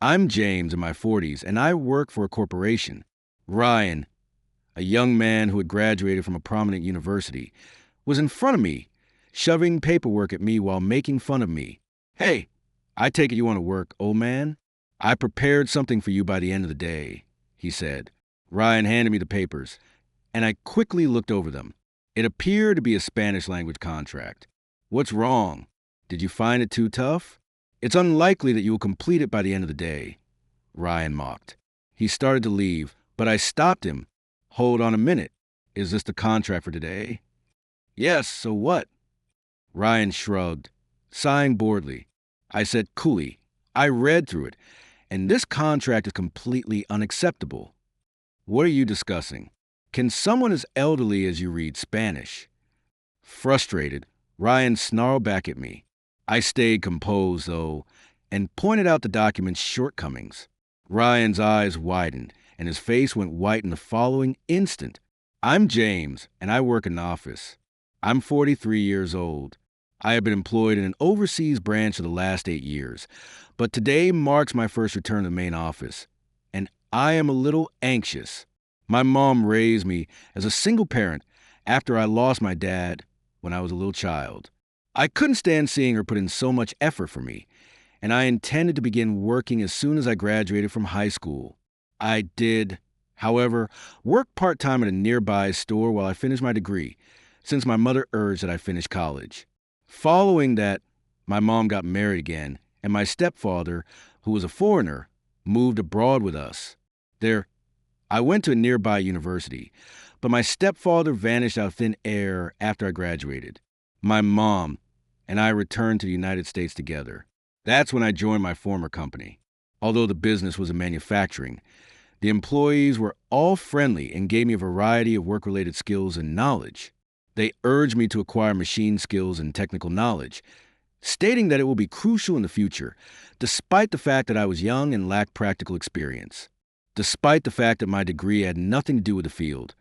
I'm James in my 40s, and I work for a corporation. Ryan, a young man who had graduated from a prominent university, was in front of me, shoving paperwork at me while making fun of me. Hey, I take it you want to work, old man? I prepared something for you by the end of the day, he said. Ryan handed me the papers, and I quickly looked over them. It appeared to be a Spanish language contract. What's wrong? Did you find it too tough? It's unlikely that you will complete it by the end of the day, Ryan mocked. He started to leave, but I stopped him. Hold on a minute. Is this the contract for today? Yes, so what? Ryan shrugged, sighing boredly. I said coolly, I read through it, and this contract is completely unacceptable. What are you discussing? Can someone as elderly as you read Spanish? Frustrated, Ryan snarled back at me. I stayed composed, though, and pointed out the document's shortcomings. Ryan's eyes widened, and his face went white in the following instant. I'm James, and I work in an office. I'm 43 years old. I have been employed in an overseas branch for the last 8 years, but today marks my first return to the main office, and I am a little anxious. My mom raised me as a single parent after I lost my dad when I was a little child. I couldn't stand seeing her put in so much effort for me, and I intended to begin working as soon as I graduated from high school. I did, however, work part-time at a nearby store while I finished my degree, since my mother urged that I finish college. Following that, my mom got married again, and my stepfather, who was a foreigner, moved abroad with us. I went to a nearby university, but my stepfather vanished out of thin air after I graduated. My mom and I returned to the United States together. That's when I joined my former company. Although the business was in manufacturing, the employees were all friendly and gave me a variety of work-related skills and knowledge. They urged me to acquire machine skills and technical knowledge, stating that it will be crucial in the future, despite the fact that I was young and lacked practical experience. Despite the fact that my degree had nothing to do with the field,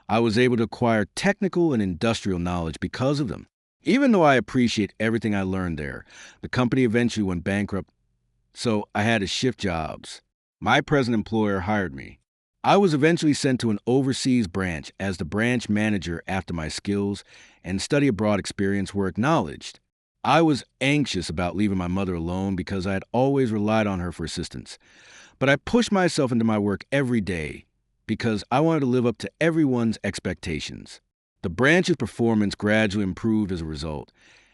I was able to acquire technical and industrial knowledge because of them. Even though I appreciate everything I learned there, the company eventually went bankrupt, so I had to shift jobs. My present employer hired me. I was eventually sent to an overseas branch as the branch manager after my skills and study abroad experience were acknowledged. I was anxious about leaving my mother alone because I had always relied on her for assistance. But I pushed myself into my work every day because I wanted to live up to everyone's expectations. The branch's performance gradually improved as a result,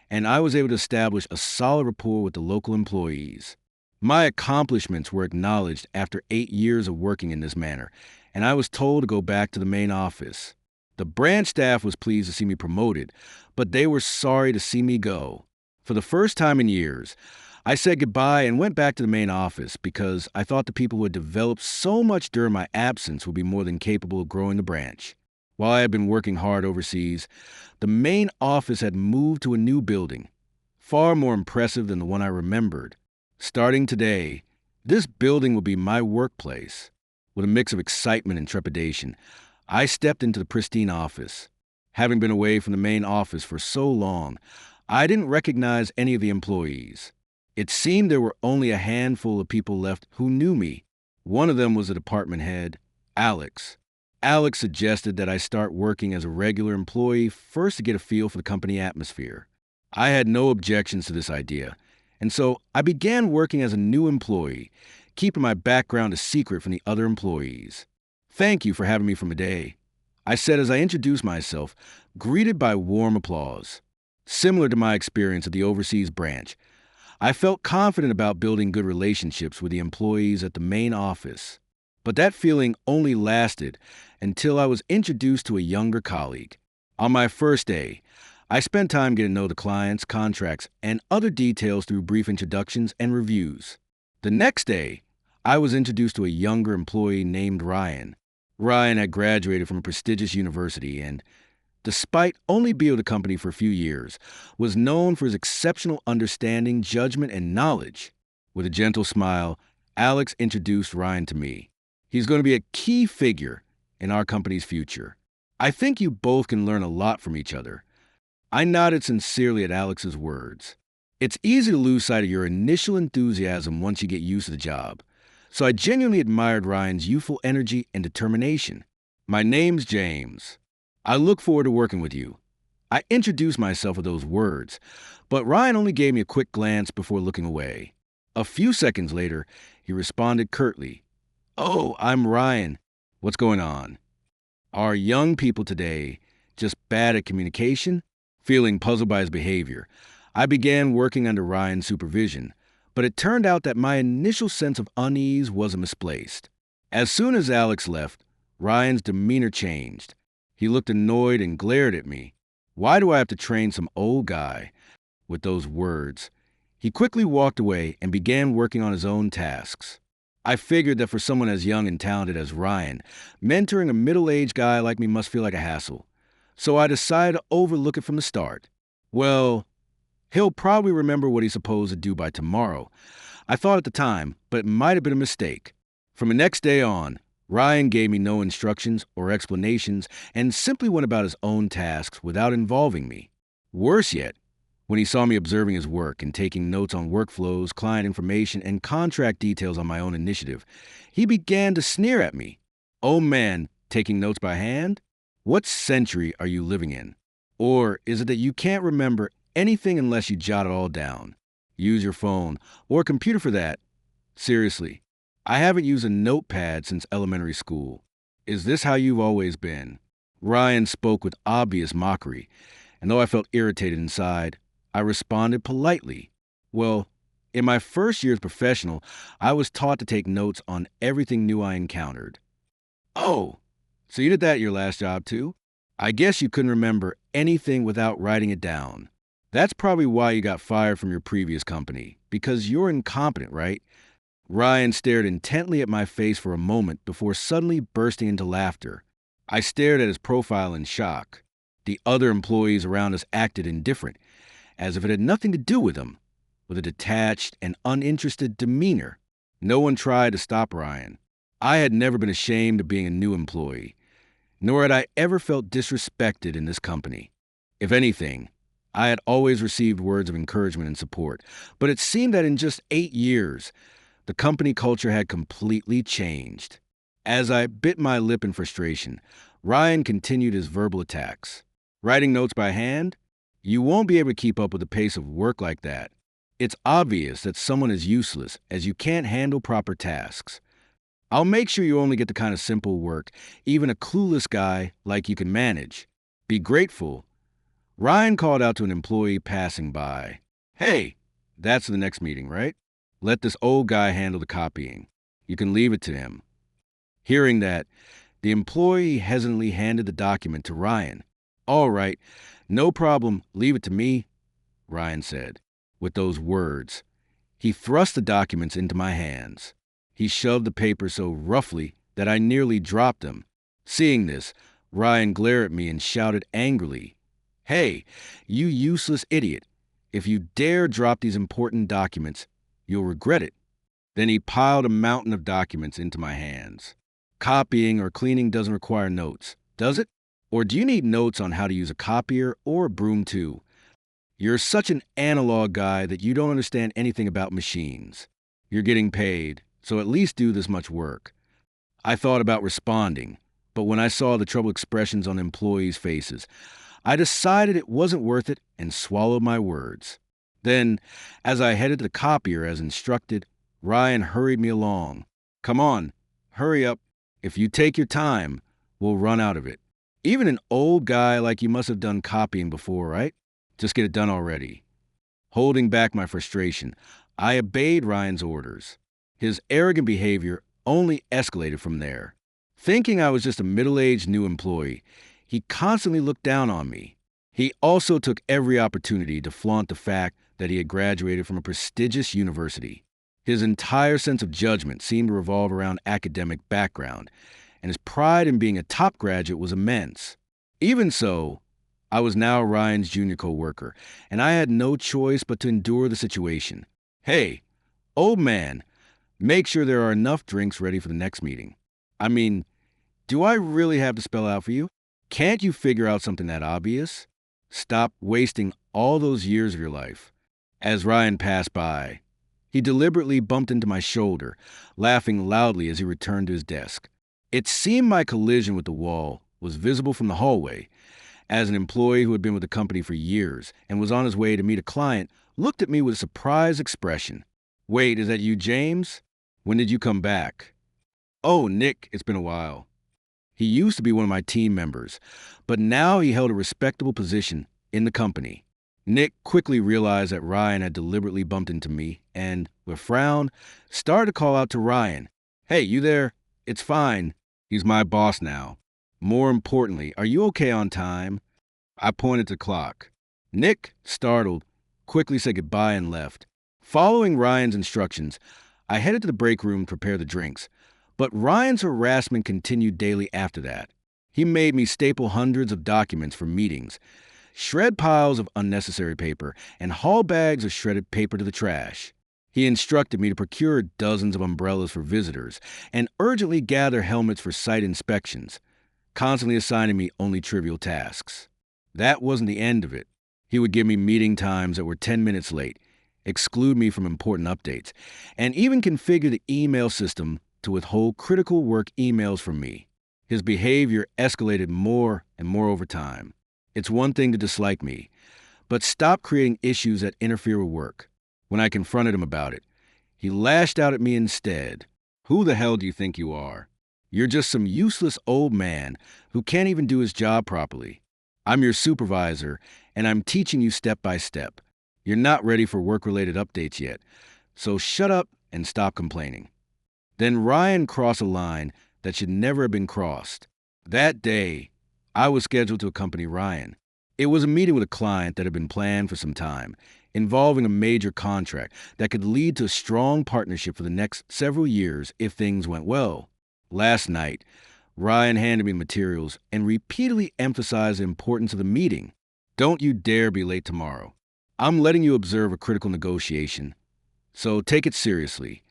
and I was able to establish a solid rapport with the local employees. My accomplishments were acknowledged after 8 years of working in this manner, and I was told to go back to the main office. The branch staff was pleased to see me promoted, but they were sorry to see me go. For the first time in years, I said goodbye and went back to the main office because I thought the people who had developed so much during my absence would be more than capable of growing the branch. While I had been working hard overseas, the main office had moved to a new building, far more impressive than the one I remembered. Starting today, this building will be my workplace. With a mix of excitement and trepidation, I stepped into the pristine office. Having been away from the main office for so long, I didn't recognize any of the employees. It seemed there were only a handful of people left who knew me. One of them was the department head, Alex. Alex suggested that I start working as a regular employee first to get a feel for the company atmosphere. I had no objections to this idea, and so I began working as a new employee, keeping my background a secret from the other employees. "Thank you for having me for a day," I said as I introduced myself, greeted by warm applause. Similar to my experience at the overseas branch, I felt confident about building good relationships with the employees at the main office. But that feeling only lasted until I was introduced to a younger colleague. On my first day, I spent time getting to know the clients, contracts, and other details through brief introductions and reviews. The next day, I was introduced to a younger employee named Ryan. Ryan had graduated from a prestigious university and, despite only being with the company for a few years, was known for his exceptional understanding, judgment, and knowledge. With a gentle smile, Alex introduced Ryan to me. He's going to be a key figure in our company's future. I think you both can learn a lot from each other. I nodded sincerely at Alex's words. It's easy to lose sight of your initial enthusiasm once you get used to the job. So I genuinely admired Ryan's youthful energy and determination. My name's James. I look forward to working with you. I introduced myself with those words, but Ryan only gave me a quick glance before looking away. A few seconds later, he responded curtly, "Oh, I'm Ryan. What's going on?" Are young people today just bad at communication? Feeling puzzled by his behavior, I began working under Ryan's supervision, but it turned out that my initial sense of unease wasn't misplaced. As soon as Alex left, Ryan's demeanor changed. He looked annoyed and glared at me. Why do I have to train some old guy? With those words, he quickly walked away and began working on his own tasks. I figured that for someone as young and talented as Ryan, mentoring a middle-aged guy like me must feel like a hassle. So I decided to overlook it from the start. Well, he'll probably remember what he's supposed to do by tomorrow. I thought at the time, but it might have been a mistake. From the next day on, Ryan gave me no instructions or explanations and simply went about his own tasks without involving me. Worse yet, when he saw me observing his work and taking notes on workflows, client information, and contract details on my own initiative, he began to sneer at me. "Oh man, taking notes by hand? What century are you living in? Or is it that you can't remember anything unless you jot it all down? Use your phone or computer for that. Seriously, I haven't used a notepad since elementary school. Is this how you've always been?" Ryan spoke with obvious mockery, and though I felt irritated inside, I responded politely. Well, in my first year as a professional, I was taught to take notes on everything new I encountered. "Oh, so you did that at your last job too? I guess you couldn't remember anything without writing it down. That's probably why you got fired from your previous company, because you're incompetent, right?" Ryan stared intently at my face for a moment before suddenly bursting into laughter. I stared at his profile in shock. The other employees around us acted indifferent, as if it had nothing to do with him, with a detached and uninterested demeanor. No one tried to stop Ryan. I had never been ashamed of being a new employee, nor had I ever felt disrespected in this company. If anything, I had always received words of encouragement and support, but it seemed that in just 8 years, the company culture had completely changed. As I bit my lip in frustration, Ryan continued his verbal attacks. "Writing notes by hand? You won't be able to keep up with the pace of work like that. It's obvious that someone is useless as you can't handle proper tasks. I'll make sure you only get the kind of simple work even a clueless guy like you can manage. Be grateful." Ryan called out to an employee passing by. "Hey, that's the next meeting, right? Let this old guy handle the copying. You can leave it to him." Hearing that, the employee hesitantly handed the document to Ryan. "All right, no problem, leave it to me," Ryan said. With those words, he thrust the documents into my hands. He shoved the paper so roughly that I nearly dropped them. Seeing this, Ryan glared at me and shouted angrily, "Hey, you useless idiot. If you dare drop these important documents, you'll regret it." Then he piled a mountain of documents into my hands. Copying or cleaning doesn't require notes, does it? Or do you need notes on how to use a copier or a broom too? You're such an analog guy that you don't understand anything about machines. You're getting paid, so at least do this much work. I thought about responding, but when I saw the troubled expressions on the employees' faces, I decided it wasn't worth it and swallowed my words. Then, as I headed to the copier as instructed, Ryan hurried me along. "Come on, hurry up. If you take your time, we'll run out of it. Even an old guy like you must have done copying before, right? Just get it done already." Holding back my frustration, I obeyed Ryan's orders. His arrogant behavior only escalated from there. Thinking I was just a middle-aged new employee, he constantly looked down on me. He also took every opportunity to flaunt the fact that he had graduated from a prestigious university. His entire sense of judgment seemed to revolve around academic background, and his pride in being a top graduate was immense. Even so, I was now Ryan's junior co-worker, and I had no choice but to endure the situation. "Hey, old man, make sure there are enough drinks ready for the next meeting. I mean, do I really have to spell out for you? Can't you figure out something that obvious? Stop wasting all those years of your life." As Ryan passed by, he deliberately bumped into my shoulder, laughing loudly as he returned to his desk. It seemed my collision with the wall was visible from the hallway, as an employee who had been with the company for years and was on his way to meet a client looked at me with a surprised expression. "Wait, is that you, James? When did you come back?" "Oh, Nick, it's been a while." He used to be one of my team members, but now he held a respectable position in the company. Nick quickly realized that Ryan had deliberately bumped into me and, with a frown, started to call out to Ryan, "Hey, you there? It's fine. He's my boss now. More importantly, are you okay on time?" I pointed to the clock. Nick, startled, quickly said goodbye and left. Following Ryan's instructions, I headed to the break room to prepare the drinks. But Ryan's harassment continued daily after that. He made me staple hundreds of documents for meetings, shred piles of unnecessary paper, and haul bags of shredded paper to the trash. He instructed me to procure dozens of umbrellas for visitors and urgently gather helmets for site inspections, constantly assigning me only trivial tasks. That wasn't the end of it. He would give me meeting times that were 10 minutes late, exclude me from important updates, and even configure the email system to withhold critical work emails from me. His behavior escalated more and more over time. It's one thing to dislike me, but stop creating issues that interfere with work. When I confronted him about it, he lashed out at me instead. "Who the hell do you think you are? You're just some useless old man who can't even do his job properly. I'm your supervisor, and I'm teaching you step by step. You're not ready for work-related updates yet, so shut up and stop complaining." Then Ryan crossed a line that should never have been crossed. That day, I was scheduled to accompany Ryan. It was a meeting with a client that had been planned for some time, involving a major contract that could lead to a strong partnership for the next several years if things went well. Last night, Ryan handed me materials and repeatedly emphasized the importance of the meeting. "Don't you dare be late tomorrow. I'm letting you observe a critical negotiation, so take it seriously."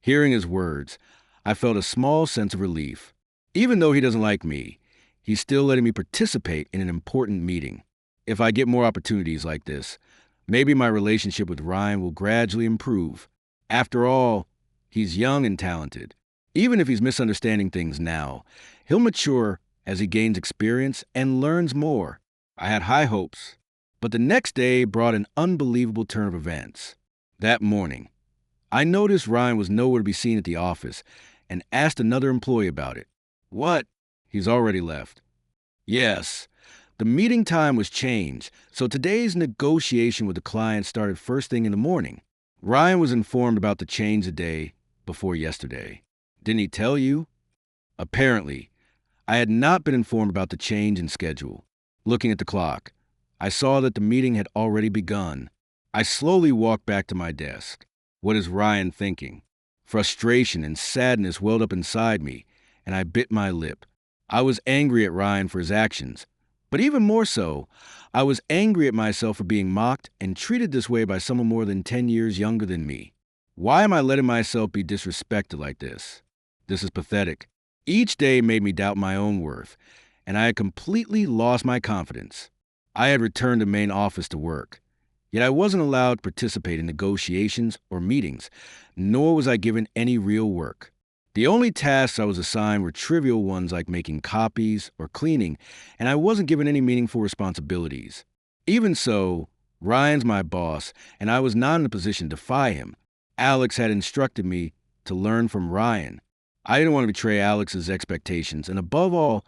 Hearing his words, I felt a small sense of relief. Even though he doesn't like me, he's still letting me participate in an important meeting. If I get more opportunities like this, maybe my relationship with Ryan will gradually improve. After all, he's young and talented. Even if he's misunderstanding things now, he'll mature as he gains experience and learns more. I had high hopes, but the next day brought an unbelievable turn of events. That morning, I noticed Ryan was nowhere to be seen at the office and asked another employee about it. "What? He's already left." "Yes. The meeting time was changed, so today's negotiation with the client started first thing in the morning. Ryan was informed about the change the day before yesterday." "Didn't he tell you?" "Apparently. I had not been informed about the change in schedule." Looking at the clock, I saw that the meeting had already begun. I slowly walked back to my desk. What is Ryan thinking? Frustration and sadness welled up inside me, and I bit my lip. I was angry at Ryan for his actions, but even more so, I was angry at myself for being mocked and treated this way by someone more than 10 years younger than me. Why am I letting myself be disrespected like this? This is pathetic. Each day made me doubt my own worth, and I had completely lost my confidence. I had returned to main office to work. Yet I wasn't allowed to participate in negotiations or meetings, nor was I given any real work. The only tasks I was assigned were trivial ones like making copies or cleaning, and I wasn't given any meaningful responsibilities. Even so, Ryan's my boss, and I was not in a position to defy him. Alex had instructed me to learn from Ryan. I didn't want to betray Alex's expectations, and above all,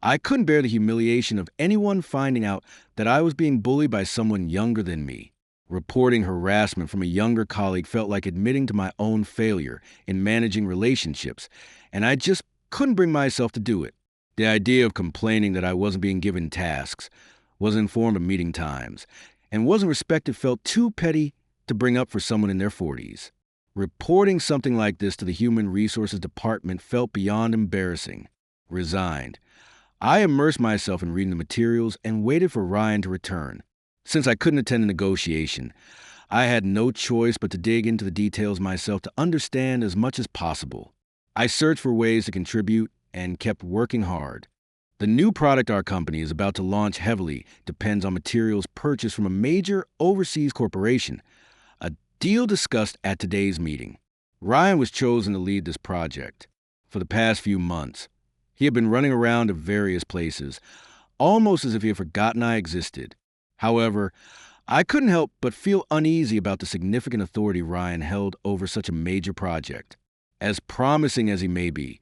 I couldn't bear the humiliation of anyone finding out that I was being bullied by someone younger than me. Reporting harassment from a younger colleague felt like admitting to my own failure in managing relationships, and I just couldn't bring myself to do it. The idea of complaining that I wasn't being given tasks, wasn't informed of meeting times, and wasn't respected felt too petty to bring up for someone in their 40s. Reporting something like this to the Human Resources Department felt beyond embarrassing. Resigned, I immersed myself in reading the materials and waited for Ryan to return. Since I couldn't attend the negotiation, I had no choice but to dig into the details myself to understand as much as possible. I searched for ways to contribute and kept working hard. The new product our company is about to launch heavily depends on materials purchased from a major overseas corporation. Deal discussed at today's meeting. Ryan was chosen to lead this project. For the past few months, he had been running around to various places, almost as if he had forgotten I existed. However, I couldn't help but feel uneasy about the significant authority Ryan held over such a major project. As promising as he may be,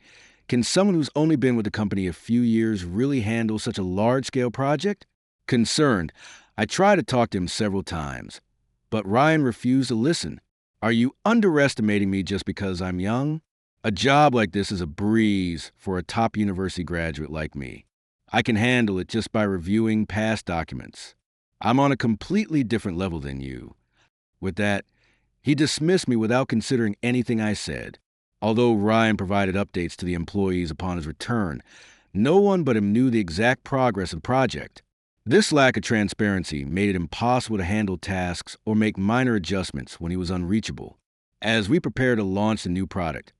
can someone who's only been with the company a few years really handle such a large-scale project? Concerned, I tried to talk to him several times, but Ryan refused to listen. Are you underestimating me just because I'm young? A job like this is a breeze for a top university graduate like me. I can handle it just by reviewing past documents. I'm on a completely different level than you. With that, he dismissed me without considering anything I said. Although Ryan provided updates to the employees upon his return, no one but him knew the exact progress of the project. This lack of transparency made it impossible to handle tasks or make minor adjustments when he was unreachable. As we prepare to launch the new product,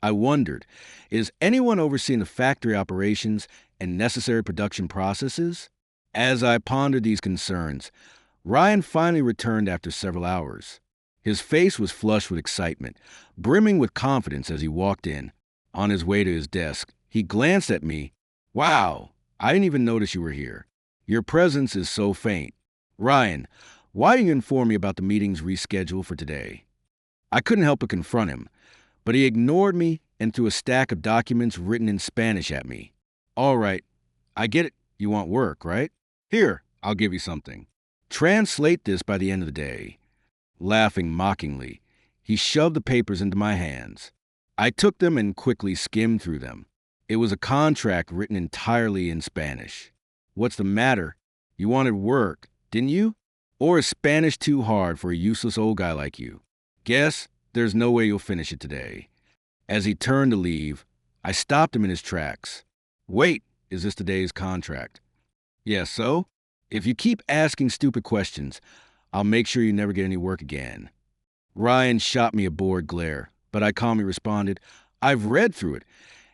I wondered, is anyone overseeing the factory operations and necessary production processes? As I pondered these concerns, Ryan finally returned after several hours. His face was flushed with excitement, brimming with confidence as he walked in. On his way to his desk, he glanced at me. Wow, I didn't even notice you were here. Your presence is so faint. Ryan, why didn't you inform me about the meeting's reschedule for today? I couldn't help but confront him, but he ignored me and threw a stack of documents written in Spanish at me. All right, I get it. You want work, right? Here, I'll give you something. Translate this by the end of the day. Laughing mockingly, he shoved the papers into my hands. I took them and quickly skimmed through them. It was a contract written entirely in Spanish. What's the matter? You wanted work, didn't you? Or is Spanish too hard for a useless old guy like you? Guess there's no way you'll finish it today. As he turned to leave, I stopped him in his tracks. Wait, is this today's contract? Yes, so? If you keep asking stupid questions, I'll make sure you never get any work again. Ryan shot me a bored glare, but I calmly responded, I've read through it,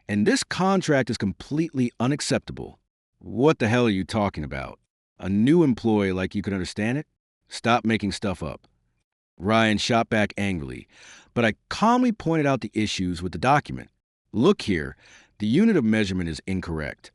and this contract is completely unacceptable. What the hell are you talking about? A new employee like you could understand it? Stop making stuff up. Ryan shot back angrily, but I calmly pointed out the issues with the document. Look here, the unit of measurement is incorrect.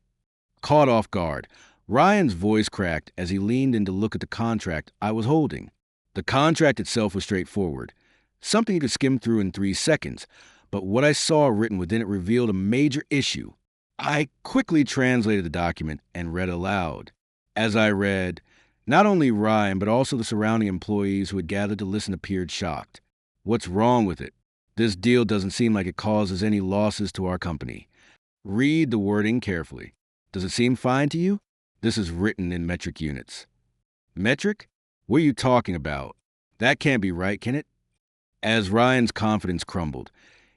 Caught off guard, Ryan's voice cracked as he leaned in to look at the contract I was holding. The contract itself was straightforward, something you could skim through in 3 seconds, but what I saw written within it revealed a major issue. I quickly translated the document and read aloud. As I read, not only Ryan but also the surrounding employees who had gathered to listen appeared shocked. What's wrong with it? This deal doesn't seem like it causes any losses to our company. Read the wording carefully. Does it seem fine to you? This is written in metric units. Metric? What are you talking about? That can't be right, can it? As Ryan's confidence crumbled,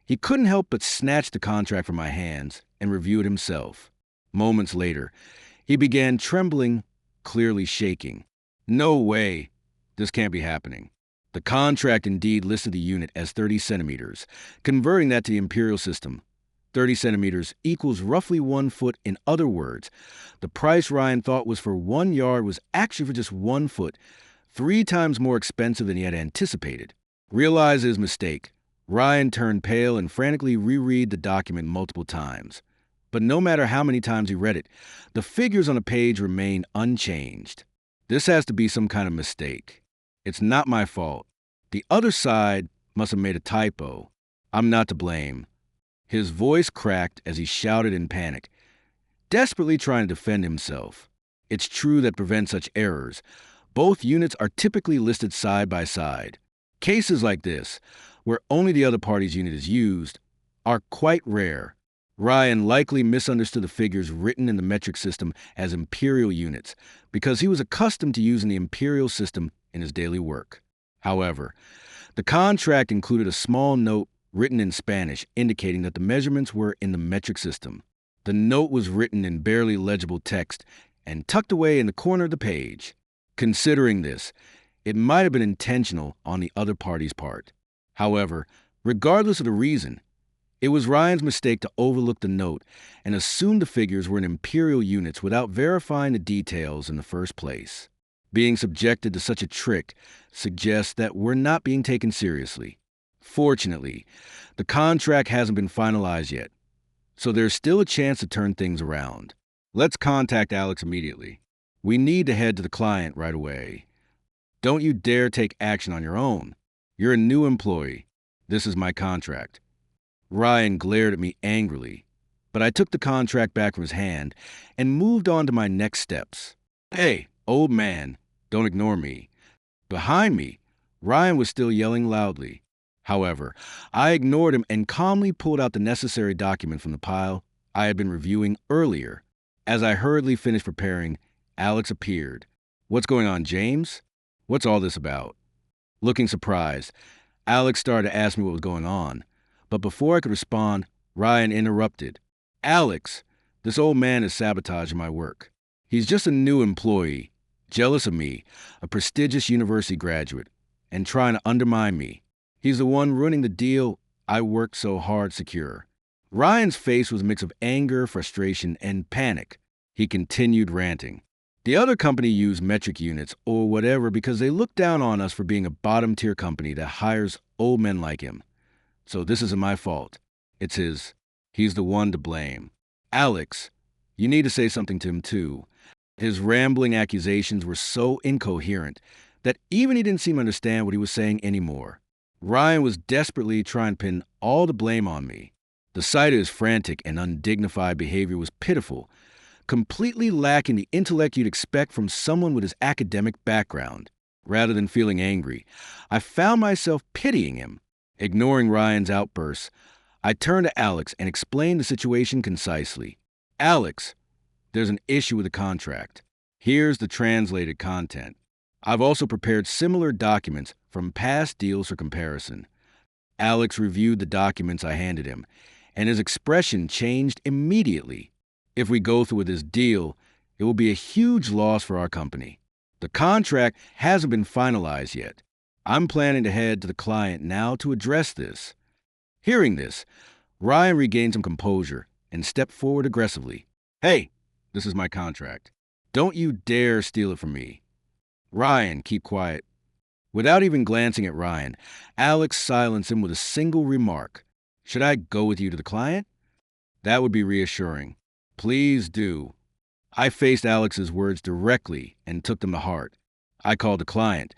he couldn't help but snatch the contract from my hands and review it himself. Moments later, he began trembling, clearly shaking. No way. This can't be happening. The contract indeed listed the unit as 30 centimeters. Converting that to the imperial system, 30 centimeters equals roughly 1 foot. In other words, the price Ryan thought was for 1 yard was actually for just 1 foot, 3 times more expensive than he had anticipated. Realizing his mistake, Ryan turned pale and frantically reread the document multiple times. But no matter how many times he read it, the figures on the page remained unchanged. This has to be some kind of mistake. It's not my fault. The other side must have made a typo. I'm not to blame. His voice cracked as he shouted in panic, desperately trying to defend himself. It's true that to prevent such errors, both units are typically listed side by side. Cases like this, where only the other party's unit is used, are quite rare. Ryan likely misunderstood the figures written in the metric system as imperial units because he was accustomed to using the imperial system in his daily work. However, the contract included a small note written in Spanish indicating that the measurements were in the metric system. The note was written in barely legible text and tucked away in the corner of the page. Considering this, it might have been intentional on the other party's part. However, regardless of the reason, it was Ryan's mistake to overlook the note and assume the figures were in imperial units without verifying the details in the first place. Being subjected to such a trick suggests that we're not being taken seriously. Fortunately, the contract hasn't been finalized yet, so there's still a chance to turn things around. Let's contact Alex immediately. We need to head to the client right away. Don't you dare take action on your own. You're a new employee. This is my contract. Ryan glared at me angrily, but I took the contract back from his hand and moved on to my next steps. Hey, old man, don't ignore me. Behind me, Ryan was still yelling loudly. However, I ignored him and calmly pulled out the necessary document from the pile I had been reviewing earlier. As I hurriedly finished preparing, Alex appeared. What's going on, James? What's all this about? Looking surprised, Alex started to ask me what was going on. But before I could respond, Ryan interrupted. Alex, this old man is sabotaging my work. He's just a new employee, jealous of me, a prestigious university graduate, and trying to undermine me. He's the one ruining the deal I worked so hard to secure. Ryan's face was a mix of anger, frustration, and panic. He continued ranting. The other company used metric units or whatever because they look down on us for being a bottom-tier company that hires old men like him. So this isn't my fault. It's his. He's the one to blame. Alex, you need to say something to him too. His rambling accusations were so incoherent that even he didn't seem to understand what he was saying anymore. Ryan was desperately trying to pin all the blame on me. The sight of his frantic and undignified behavior was pitiful, completely lacking the intellect you'd expect from someone with his academic background. Rather than feeling angry, I found myself pitying him. Ignoring Ryan's outbursts, I turned to Alex and explained the situation concisely. Alex, there's an issue with the contract. Here's the translated content. I've also prepared similar documents from past deals for comparison. Alex reviewed the documents I handed him, and his expression changed immediately. If we go through with this deal, it will be a huge loss for our company. The contract hasn't been finalized yet. I'm planning to head to the client now to address this. Hearing this, Ryan regained some composure and stepped forward aggressively. Hey, this is my contract. Don't you dare steal it from me. Ryan, keep quiet. Without even glancing at Ryan, Alex silenced him with a single remark. Should I go with you to the client? That would be reassuring. Please do. I faced Alex's words directly and took them to heart. I called the client,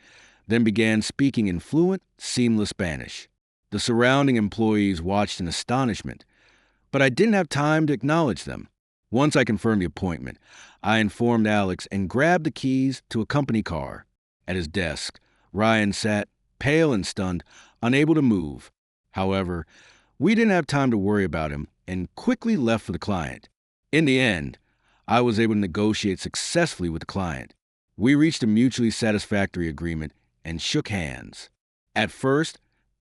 then began speaking in fluent, seamless Spanish. The surrounding employees watched in astonishment, but I didn't have time to acknowledge them. Once I confirmed the appointment, I informed Alex and grabbed the keys to a company car. At his desk, Ryan sat, pale and stunned, unable to move. However, we didn't have time to worry about him and quickly left for the client. In the end, I was able to negotiate successfully with the client. We reached a mutually satisfactory agreement and shook hands. At first,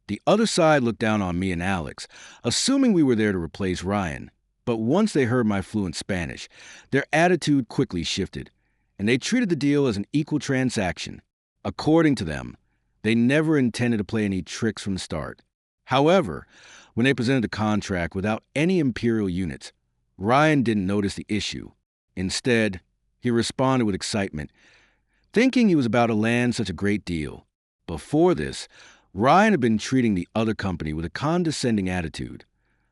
the other side looked down on me and Alex, assuming we were there to replace Ryan. But once they heard my fluent Spanish, their attitude quickly shifted, and they treated the deal as an equal transaction. According to them, they never intended to play any tricks from the start. However, when they presented the contract without any Imperial units, Ryan didn't notice the issue. Instead, he responded with excitement, thinking he was about to land such a great deal. Before this, Ryan had been treating the other company with a condescending attitude,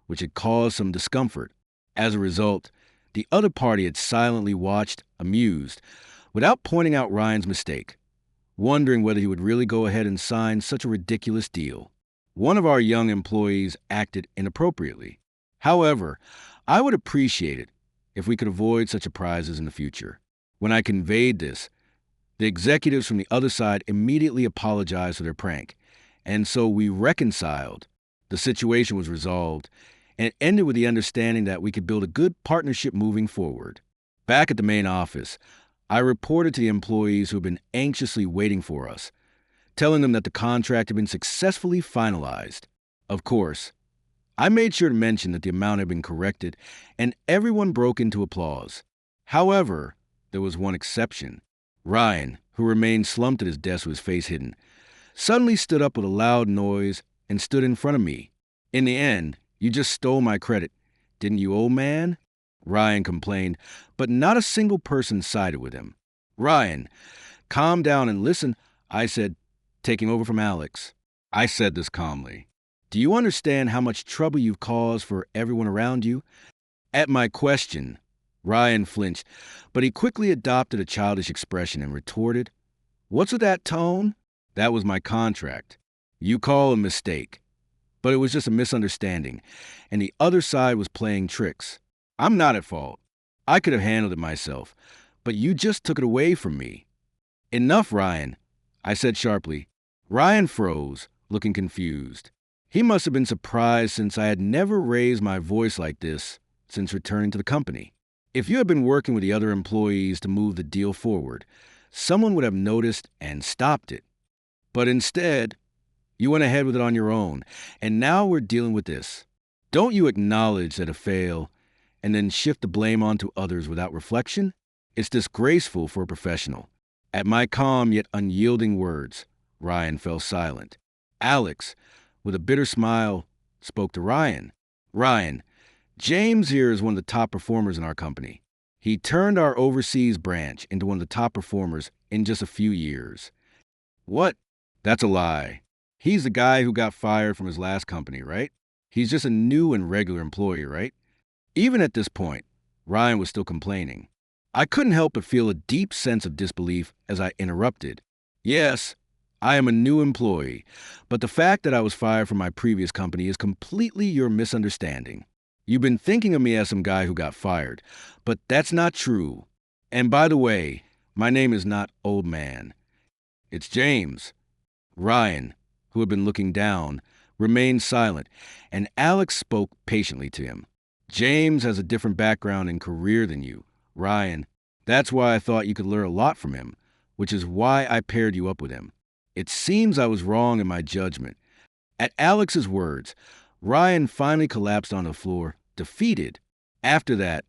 which had caused some discomfort. As a result, the other party had silently watched, amused, without pointing out Ryan's mistake, wondering whether he would really go ahead and sign such a ridiculous deal. One of our young employees acted inappropriately. However, I would appreciate it if we could avoid such surprises in the future. When I conveyed this, the executives from the other side immediately apologized for their prank, and so we reconciled. The situation was resolved, and it ended with the understanding that we could build a good partnership moving forward. Back at the main office, I reported to the employees who had been anxiously waiting for us, telling them that the contract had been successfully finalized. Of course, I made sure to mention that the amount had been corrected, and everyone broke into applause. However, there was one exception. Ryan, who remained slumped at his desk with his face hidden, suddenly stood up with a loud noise and stood in front of me. In the end, you just stole my credit, didn't you, old man? Ryan complained, but not a single person sided with him. Ryan, Calm down and listen, I said, taking over from Alex. I said this calmly. Do you understand how much trouble you've caused for everyone around you? At my question, Ryan flinched, but he quickly adopted a childish expression and retorted, What's with that tone? That was my contract. You call a mistake. But it was just a misunderstanding, and the other side was playing tricks. I'm not at fault. I could have handled it myself, but you just took it away from me. Enough, Ryan, I said sharply. Ryan froze, looking confused. He must have been surprised since I had never raised my voice like this since returning to the company. If you had been working with the other employees to move the deal forward, someone would have noticed and stopped it. But instead, you went ahead with it on your own, and now we're dealing with this. Don't you acknowledge that a fail and then shift the blame onto others without reflection? It's disgraceful for a professional. At my calm yet unyielding words, Ryan fell silent. Alex, with a bitter smile, spoke to Ryan. Ryan, James here is one of the top performers in our company. He turned our overseas branch into one of the top performers in just a few years. What? That's a lie. He's the guy who got fired from his last company, right? He's just a new and regular employee, right? Even at this point, Ryan was still complaining. I couldn't help but feel a deep sense of disbelief as I interrupted. Yes, I am a new employee, but the fact that I was fired from my previous company is completely your misunderstanding. You've been thinking of me as some guy who got fired, but that's not true. And by the way, my name is not Old Man. It's James. Ryan, who had been looking down, remained silent, and Alex spoke patiently to him. James has a different background and career than you, Ryan. That's why I thought you could learn a lot from him, which is why I paired you up with him. It seems I was wrong in my judgment. At Alex's words, Ryan finally collapsed on the floor, defeated. After that,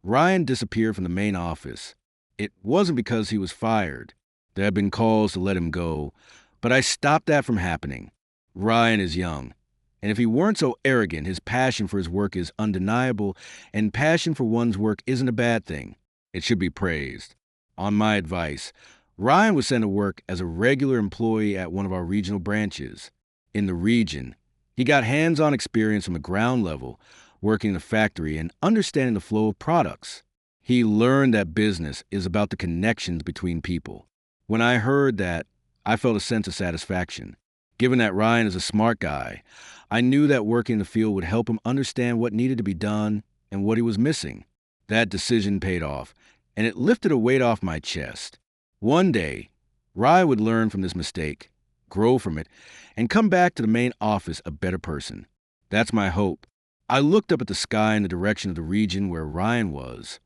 Ryan disappeared from the main office. It wasn't because he was fired. There had been calls to let him go, but I stopped that from happening. Ryan is young, and if he weren't so arrogant, his passion for his work is undeniable, and passion for one's work isn't a bad thing. It should be praised. On my advice, Ryan was sent to work as a regular employee at one of our regional branches. In the region, he got hands-on experience from the ground level, working in the factory and understanding the flow of products. He learned that business is about the connections between people. When I heard that, I felt a sense of satisfaction. Given that Ryan is a smart guy, I knew that working in the field would help him understand what needed to be done and what he was missing. That decision paid off, and it lifted a weight off my chest. One day, Ryan would learn from this mistake, grow from it, and come back to the main office a better person. That's my hope. I looked up at the sky in the direction of the region where Ryan was,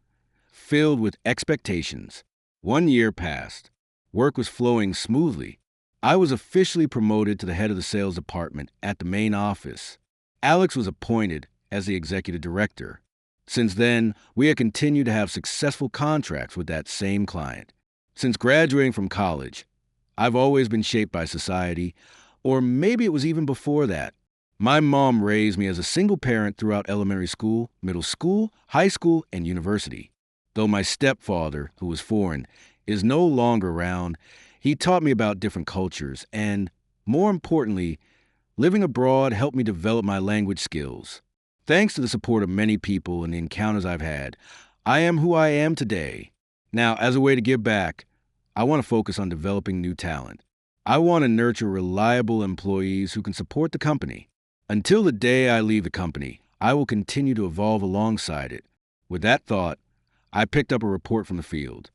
filled with expectations. 1 year passed. Work was flowing smoothly. I was officially promoted to the head of the sales department at the main office. Alex was appointed as the executive director. Since then, we had continued to have successful contracts with that same client. Since graduating from college, I've always been shaped by society, or maybe it was even before that. My mom raised me as a single parent throughout elementary school, middle school, high school, and university. Though my stepfather, who was foreign, is no longer around, he taught me about different cultures and, more importantly, living abroad helped me develop my language skills. Thanks to the support of many people and the encounters I've had, I am who I am today. Now, as a way to give back, I want to focus on developing new talent. I want to nurture reliable employees who can support the company. Until the day I leave the company, I will continue to evolve alongside it. With that thought, I picked up a report from the field.